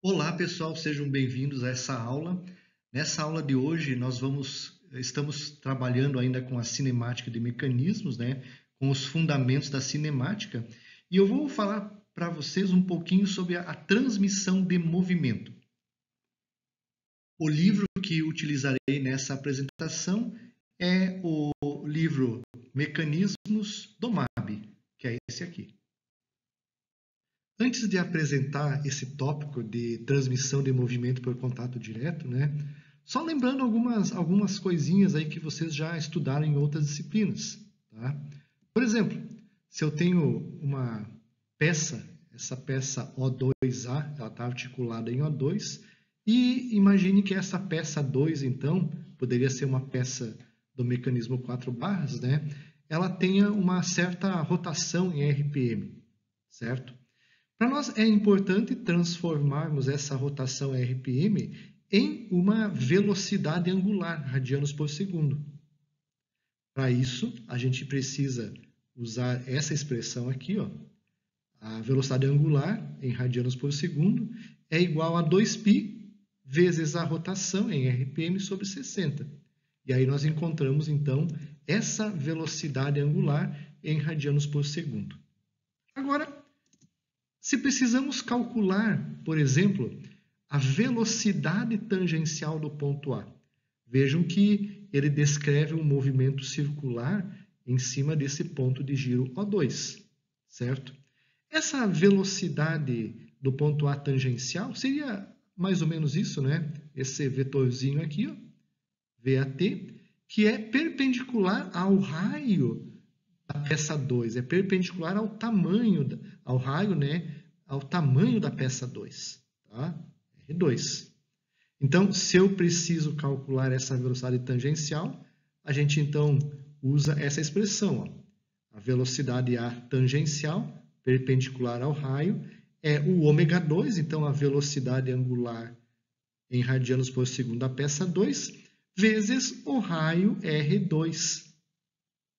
Olá, pessoal, sejam bem-vindos a essa aula. Nessa aula de hoje, estamos trabalhando ainda com a cinemática de mecanismos, né, com os fundamentos da cinemática, e eu vou falar para vocês um pouquinho sobre a transmissão de movimento. O livro que utilizarei nessa apresentação é o livro Mecanismos do MAB, que é esse aqui. Antes de apresentar esse tópico de transmissão de movimento por contato direto, né? Só lembrando algumas coisinhas aí que vocês já estudaram em outras disciplinas, tá? Por exemplo, se eu tenho uma peça, essa peça O2A, ela está articulada em O2, e imagine que essa peça 2, então, poderia ser uma peça do mecanismo 4 barras, né? Ela tenha uma certa rotação em RPM, certo? Para nós é importante transformarmos essa rotação RPM em uma velocidade angular, radianos por segundo. Para isso, a gente precisa usar essa expressão aqui, ó. A velocidade angular em radianos por segundo é igual a 2π vezes a rotação em RPM sobre 60. E aí nós encontramos, então, essa velocidade angular em radianos por segundo. Agora, se precisamos calcular, por exemplo, a velocidade tangencial do ponto A, vejam que ele descreve um movimento circular em cima desse ponto de giro O2, certo? Essa velocidade do ponto A tangencial seria mais ou menos isso, né? Esse vetorzinho aqui, ó, VAT, que é perpendicular ao raio da peça 2, é perpendicular ao tamanho, ao raio, né, ao tamanho da peça 2, tá? R2. Então, se eu preciso calcular essa velocidade tangencial, a gente então usa essa expressão, ó. A velocidade A tangencial, perpendicular ao raio, é o ômega2, então a velocidade angular em radianos por segundo da peça 2, vezes o raio R2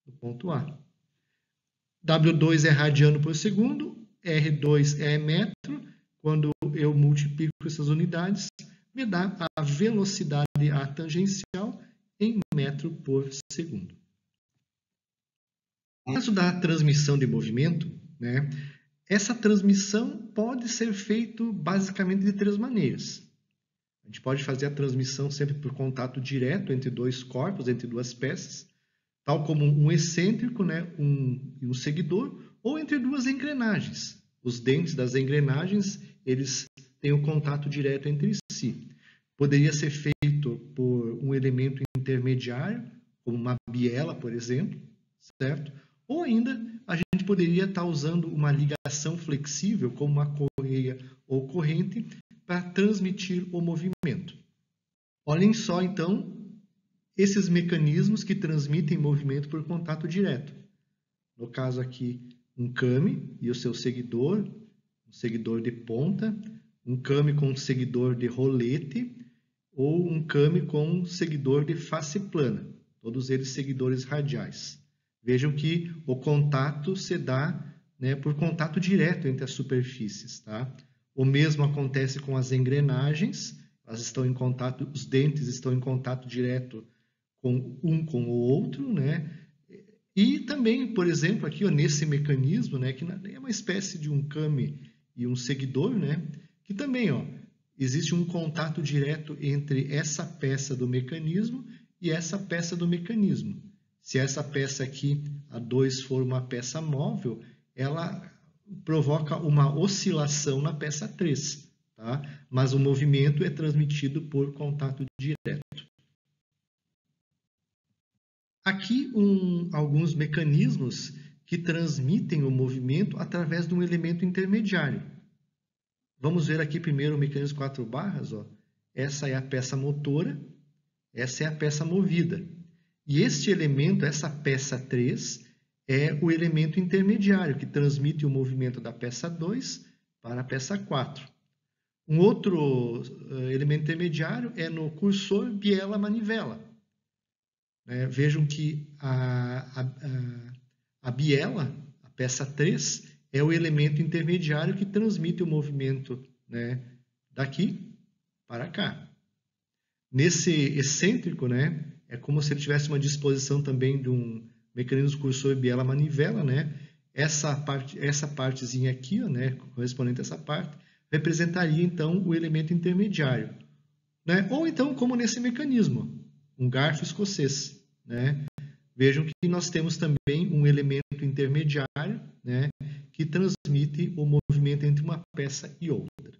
do ponto A. W2 é radiano por segundo, R2 é metro. Quando eu multiplico essas unidades, me dá a velocidade A tangencial em metro por segundo. No caso da transmissão de movimento, né, essa transmissão pode ser feita basicamente de três maneiras. A gente pode fazer a transmissão sempre por contato direto entre dois corpos, entre duas peças, tal como um excêntrico, né, um seguidor, ou entre duas engrenagens. Os dentes das engrenagens, eles têm um contato direto entre si. Poderia ser feito por um elemento intermediário, como uma biela, por exemplo, certo? Ou ainda, a gente poderia estar usando uma ligação flexível, como uma correia ou corrente, para transmitir o movimento. Olhem só, então, esses mecanismos que transmitem movimento por contato direto. No caso aqui, um kame e o seu seguidor, um seguidor de ponta, um kame com um seguidor de rolete, ou um kame com um seguidor de face plana, todos eles seguidores radiais. Vejam que o contato se dá, né, por contato direto entre as superfícies, tá? O mesmo acontece com as engrenagens, elas estão em contato, os dentes estão em contato direto com o outro, né? E também, por exemplo, aqui ó, nesse mecanismo, né, que é uma espécie de um kame e um seguidor, né, que também ó, existe um contato direto entre essa peça do mecanismo e essa peça do mecanismo. Se essa peça aqui, a 2, for uma peça móvel, ela provoca uma oscilação na peça 3, tá? Mas o movimento é transmitido por contato direto. Aqui alguns mecanismos que transmitem o movimento através de um elemento intermediário. Vamos ver aqui primeiro o mecanismo 4 barras. Ó. Essa é a peça motora, essa é a peça movida. E este elemento, essa peça 3, é o elemento intermediário que transmite o movimento da peça 2 para a peça 4. Um outro elemento intermediário é no cursor biela-manivela. Vejam que a biela, a peça 3, é o elemento intermediário que transmite o movimento, né, daqui para cá. Nesse excêntrico, né, é como se ele tivesse uma disposição também de um mecanismo cursor biela-manivela, né? Essa partezinha aqui, ó, né, correspondente a essa parte, representaria então o elemento intermediário, né? Ou então, como nesse mecanismo, um garfo escocês, né? Vejam que nós temos também um elemento intermediário, né, que transmite o movimento entre uma peça e outra.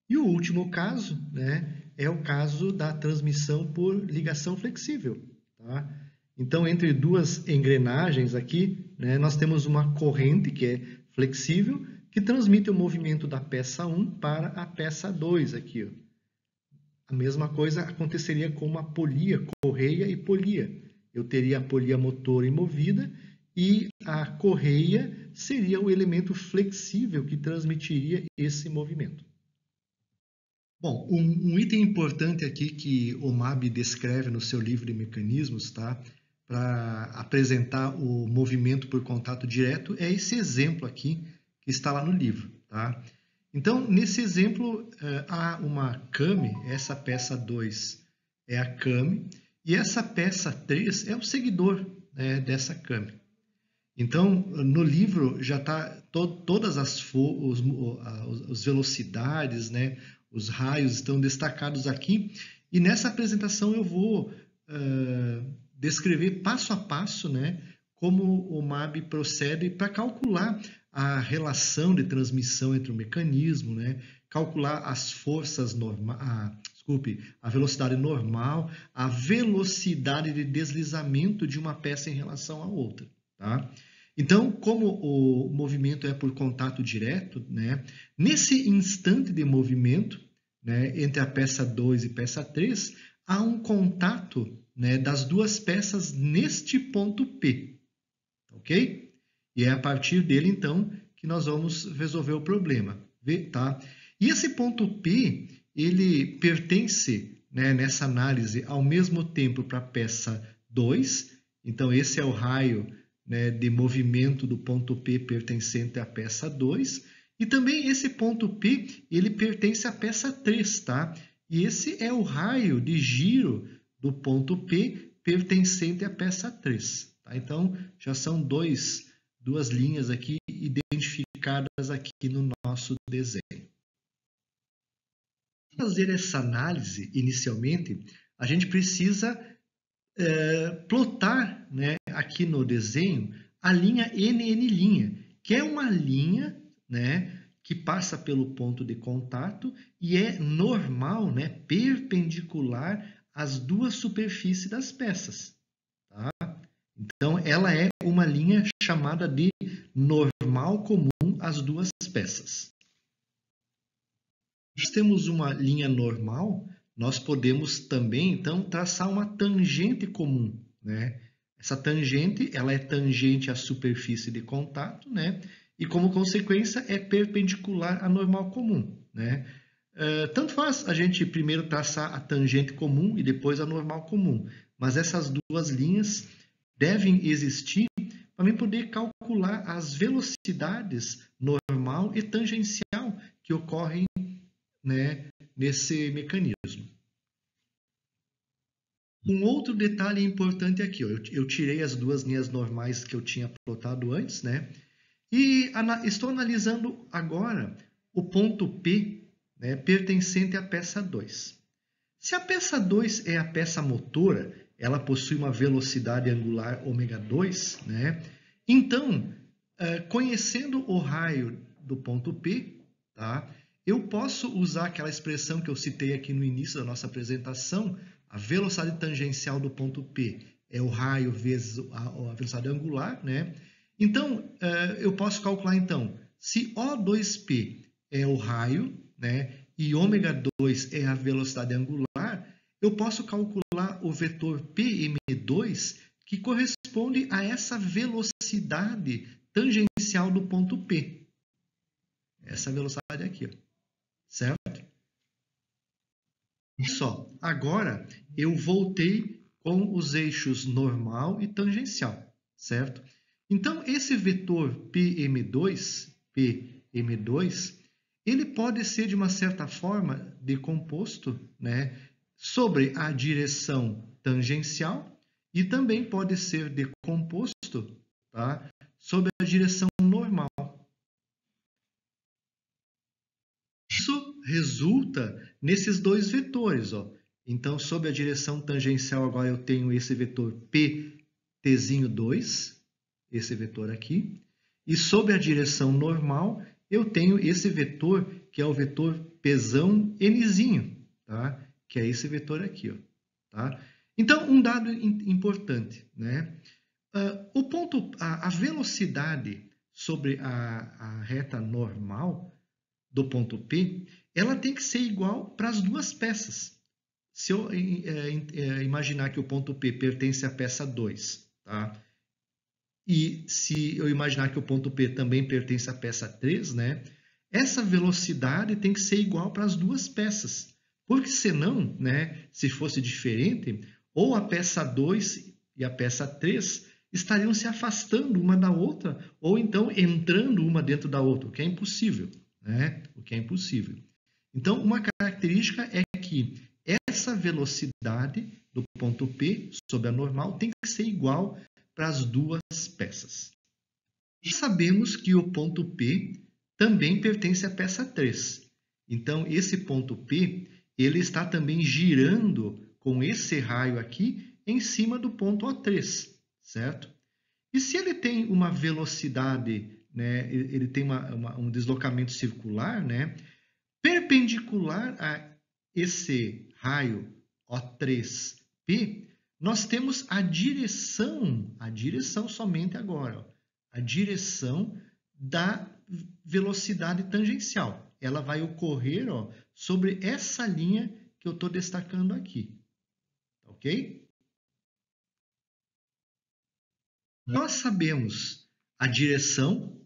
E o último caso, né, é o caso da transmissão por ligação flexível. Tá? Então, entre duas engrenagens aqui, né, nós temos uma corrente que é flexível, que transmite o movimento da peça 1 para a peça 2 aqui. Ó. A mesma coisa aconteceria com uma polia, correia e polia. Eu teria a polia motora e movida e a correia seria o elemento flexível que transmitiria esse movimento. Bom, um item importante aqui que o MAB descreve no seu livro de mecanismos, tá? Para apresentar o movimento por contato direto, é esse exemplo aqui que está lá no livro, tá? Então, nesse exemplo, há uma came, essa peça 2 é a came, e essa peça 3 é o seguidor, né, dessa came. Então, no livro já está todas as velocidades, né, os raios estão destacados aqui, e nessa apresentação eu vou descrever passo a passo, né, como o MAB procede para calcular a relação de transmissão entre o mecanismo, né, calcular as forças normais, a velocidade normal, a velocidade de deslizamento de uma peça em relação à outra. Tá? Então, como o movimento é por contato direto, né, nesse instante de movimento, né, entre a peça 2 e peça 3, há um contato, né, das duas peças neste ponto P. Ok? E é a partir dele, então, que nós vamos resolver o problema. Tá? E esse ponto P, ele pertence, né, nessa análise ao mesmo tempo para a peça 2. Então, esse é o raio, né, de movimento do ponto P pertencente à peça 2. E também esse ponto P, ele pertence à peça 3, tá? E esse é o raio de giro do ponto P pertencente à peça 3. Tá? Então, já são duas linhas aqui identificadas aqui no nosso desenho. Para fazer essa análise, inicialmente, a gente precisa plotar, né, aqui no desenho a linha NN', que é uma linha, né, que passa pelo ponto de contato e é normal, né, perpendicular às duas superfícies das peças. Tá? Então, ela é uma linha chamada de normal comum às duas peças. Se temos uma linha normal, nós podemos também, então, traçar uma tangente comum, né? Essa tangente, ela é tangente à superfície de contato, né? E, como consequência, é perpendicular à normal comum, né? Tanto faz a gente primeiro traçar a tangente comum e depois a normal comum, mas essas duas linhas devem existir para poder calcular as velocidades normal e tangencial que ocorrem, né, nesse mecanismo. Um outro detalhe importante aqui, ó, eu tirei as duas linhas normais que eu tinha plotado antes, né? E estou analisando agora o ponto P, né, pertencente à peça 2. Se a peça 2 é a peça motora, ela possui uma velocidade angular ω2, né? Então, conhecendo o raio do ponto P, tá? Eu posso usar aquela expressão que eu citei aqui no início da nossa apresentação, a velocidade tangencial do ponto P é o raio vezes a velocidade angular, né? Então, eu posso calcular, então, se O2P é o raio, né, e ω2 é a velocidade angular, eu posso calcular o vetor PM2, que corresponde a essa velocidade tangencial do ponto P. Essa velocidade aqui, ó. Certo? Só, agora eu voltei com os eixos normal e tangencial, certo? Então, esse vetor PM2, ele pode ser, de uma certa forma, decomposto, né, sobre a direção tangencial e também pode ser decomposto, tá, sobre a direção normal. Isso resulta nesses dois vetores, ó. Então, sob a direção tangencial, agora eu tenho esse vetor pt2, esse vetor aqui. E sob a direção normal, eu tenho esse vetor, que é o vetor pzão nzinho, tá? Que é esse vetor aqui, ó, tá? Então, um dado importante, né? A velocidade sobre a reta normal do ponto P, ela tem que ser igual para as duas peças. Se eu imaginar que o ponto P pertence à peça 2, tá? E se eu imaginar que o ponto P também pertence à peça 3, né? Essa velocidade tem que ser igual para as duas peças. Porque senão, né, se fosse diferente, ou a peça 2 e a peça 3 estariam se afastando uma da outra, ou então entrando uma dentro da outra, o que é impossível, né? O que é impossível. Então, uma característica é que essa velocidade do ponto P sobre a normal tem que ser igual para as duas peças. E sabemos que o ponto P também pertence à peça 3. Então, esse ponto P, ele está também girando com esse raio aqui em cima do ponto O3, certo? E se ele tem uma velocidade, né, ele tem um deslocamento circular, né, perpendicular a esse raio O3P, nós temos a direção somente agora, ó, a direção da velocidade tangencial. Ela vai ocorrer, ó, sobre essa linha que eu estou destacando aqui, ok? Nós sabemos a direção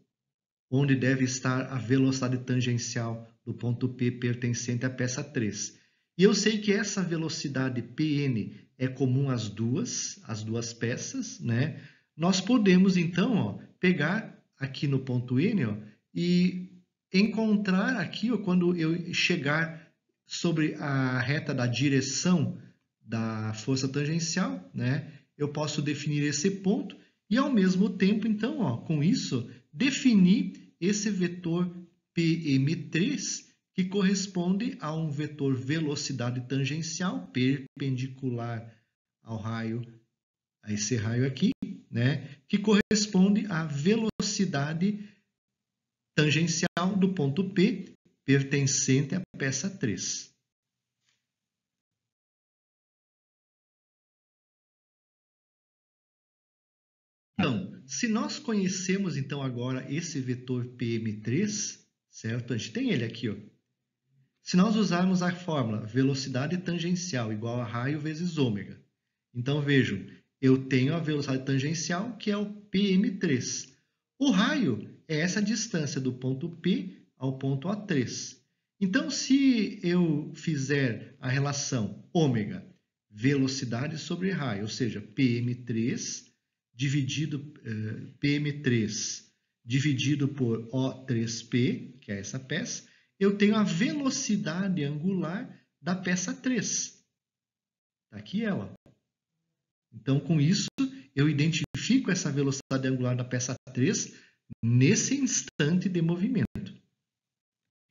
onde deve estar a velocidade tangencial do ponto P pertencente à peça 3. E eu sei que essa velocidade Pn é comum às duas peças, né? Nós podemos, então, ó, pegar aqui no ponto N, ó, e encontrar aqui, ó, quando eu chegar sobre a reta da direção da força tangencial, né? Eu posso definir esse ponto e, ao mesmo tempo, então, ó, com isso, definir esse vetor PM3, que corresponde a um vetor velocidade tangencial perpendicular ao raio, a esse raio aqui, né, que corresponde à velocidade tangencial do ponto P pertencente à peça 3. Então, se nós conhecemos então agora esse vetor PM3, certo? A gente tem ele aqui, ó. Se nós usarmos a fórmula velocidade tangencial igual a raio vezes ômega, então vejam, eu tenho a velocidade tangencial que é o PM3. O raio é essa distância do ponto P ao ponto A3. Então, se eu fizer a relação ômega, velocidade sobre raio, ou seja, PM3 dividido por O3P, que é essa peça, eu tenho a velocidade angular da peça 3. Está aqui ela. Então, com isso, eu identifico essa velocidade angular da peça 3 nesse instante de movimento.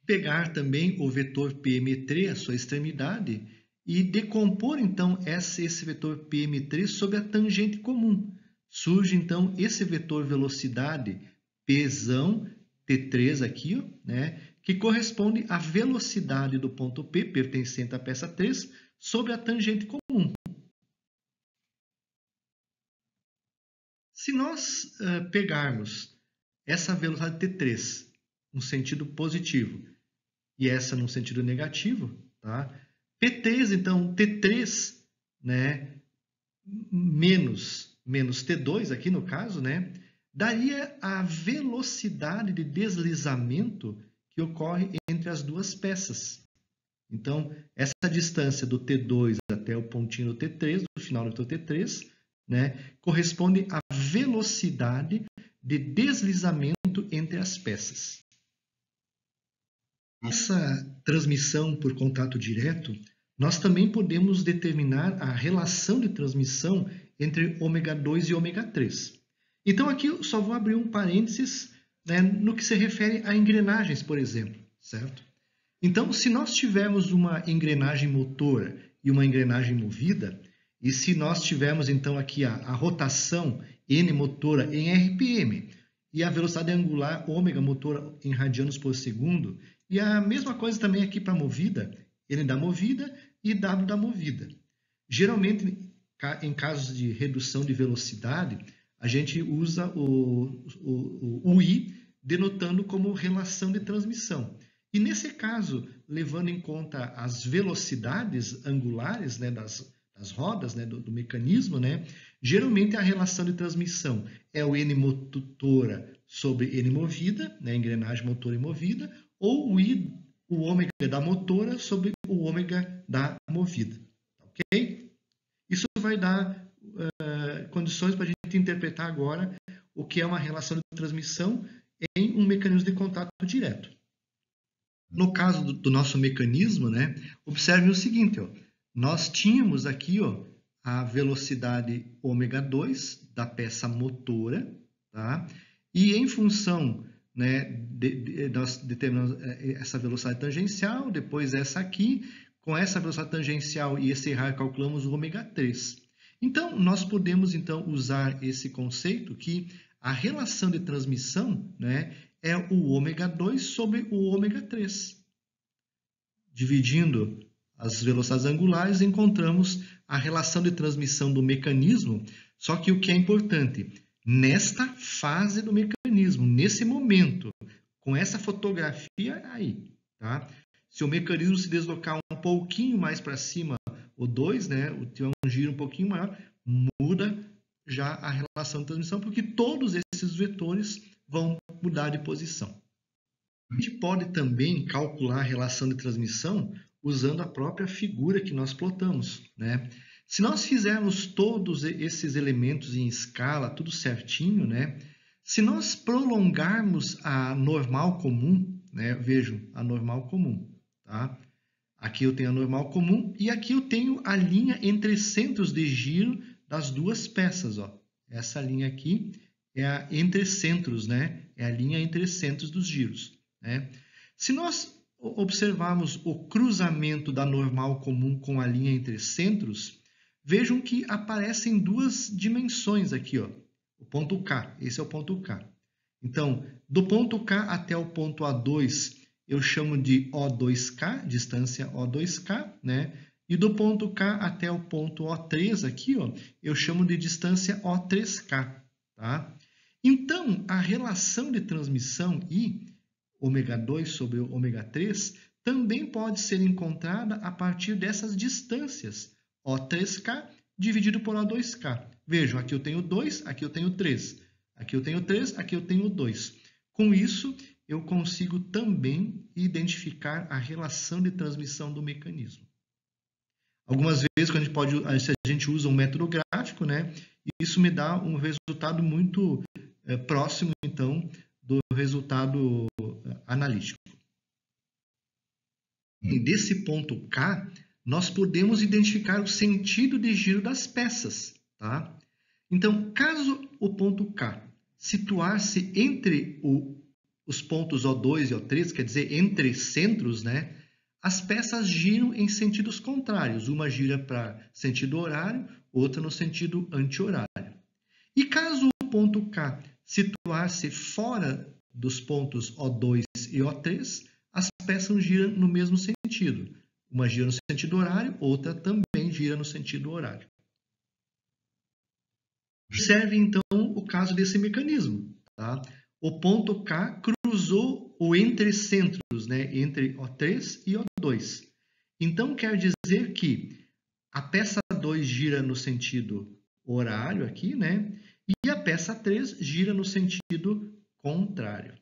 Pegar também o vetor PM3, a sua extremidade, e decompor, então, esse vetor PM3 sobre a tangente comum. Surge, então, esse vetor velocidade Pzão T3 aqui, ó, né, que corresponde à velocidade do ponto P, pertencente à peça 3, sobre a tangente comum. Se nós pegarmos essa velocidade T3 no sentido positivo e essa no sentido negativo, tá? P3, então, T3, né, menos T2, aqui no caso, né, daria a velocidade de deslizamento que ocorre entre as duas peças. Então, essa distância do T2 até o pontinho do T3, do final do T3, né, corresponde à velocidade de deslizamento entre as peças. Essa transmissão por contato direto, nós também podemos determinar a relação de transmissão entre ômega 2 e ômega 3. Então aqui eu só vou abrir um parênteses, né, no que se refere a engrenagens, por exemplo, certo? Então, se nós tivermos uma engrenagem motora e uma engrenagem movida, e se nós tivermos então aqui a rotação N motora em RPM e a velocidade angular ômega motora em radianos por segundo, e a mesma coisa também aqui para a movida, N da movida e W da movida. Geralmente, em casos de redução de velocidade, a gente usa o I denotando como relação de transmissão. E nesse caso, levando em conta as velocidades angulares, né, das rodas, né, do mecanismo, né, geralmente a relação de transmissão é o N motora sobre N movida, né, engrenagem motora e movida, ou o ômega da motora sobre o ômega da movida. Ok? Isso vai dar condições para a gente interpretar agora o que é uma relação de transmissão em um mecanismo de contato direto. No caso do nosso mecanismo, né, observe o seguinte, ó, nós tínhamos aqui, ó, a velocidade ômega 2 da peça motora, tá? E em função, né, nós determinamos essa velocidade tangencial, depois essa aqui, com essa velocidade tangencial e esse raio calculamos o ômega 3. Então, nós podemos então usar esse conceito que a relação de transmissão, né, é o ômega 2 sobre o ômega 3. Dividindo as velocidades angulares, encontramos a relação de transmissão do mecanismo, só que o que é importante, nesta fase do mecanismo, nesse momento, com essa fotografia aí, tá? Se o mecanismo se deslocar um pouquinho mais para cima, o 2, né, tiver um giro um pouquinho maior, muda já a relação de transmissão, porque todos esses vetores vão mudar de posição. A gente pode também calcular a relação de transmissão usando a própria figura que nós plotamos, né? Se nós fizermos todos esses elementos em escala, tudo certinho, né? Se nós prolongarmos a normal comum, né? Vejam, a normal comum, tá? Aqui eu tenho a normal comum e aqui eu tenho a linha entre centros de giro das duas peças, ó. Essa linha aqui é a entre centros, né? É a linha entre centros dos giros, né? Se nós observarmos o cruzamento da normal comum com a linha entre centros, vejam que aparecem duas dimensões aqui, ó. O ponto K, esse é o ponto K. Então, do ponto K até o ponto A2, eu chamo de O2K, distância O2K, né? E do ponto K até o ponto O3 aqui, ó, eu chamo de distância O3K, tá? Então, a relação de transmissão I, ômega 2 sobre ômega 3, também pode ser encontrada a partir dessas distâncias, O3K dividido por O2K. Vejam, aqui eu tenho 2, aqui eu tenho 3. Aqui eu tenho 3, aqui eu tenho 2. Com isso, eu consigo também identificar a relação de transmissão do mecanismo. Algumas vezes, quando a gente usa um método gráfico, né, isso me dá um resultado muito próximo, então, do resultado analítico. E desse ponto K, nós podemos identificar o sentido de giro das peças, tá? Então, caso o ponto K situar-se entre os pontos O2 e O3, quer dizer, entre centros, né, as peças giram em sentidos contrários. Uma gira para sentido horário, outra no sentido anti-horário. E caso o ponto K situar-se fora dos pontos O2 e O3, as peças giram no mesmo sentido. Uma gira no sentido horário, outra também gira no sentido horário. Observe, então, o caso desse mecanismo, tá? O ponto K cruzou o entre centros, né, entre O3 e O2. Então, quer dizer que a peça 2 gira no sentido horário aqui, né? E a peça 3 gira no sentido contrário.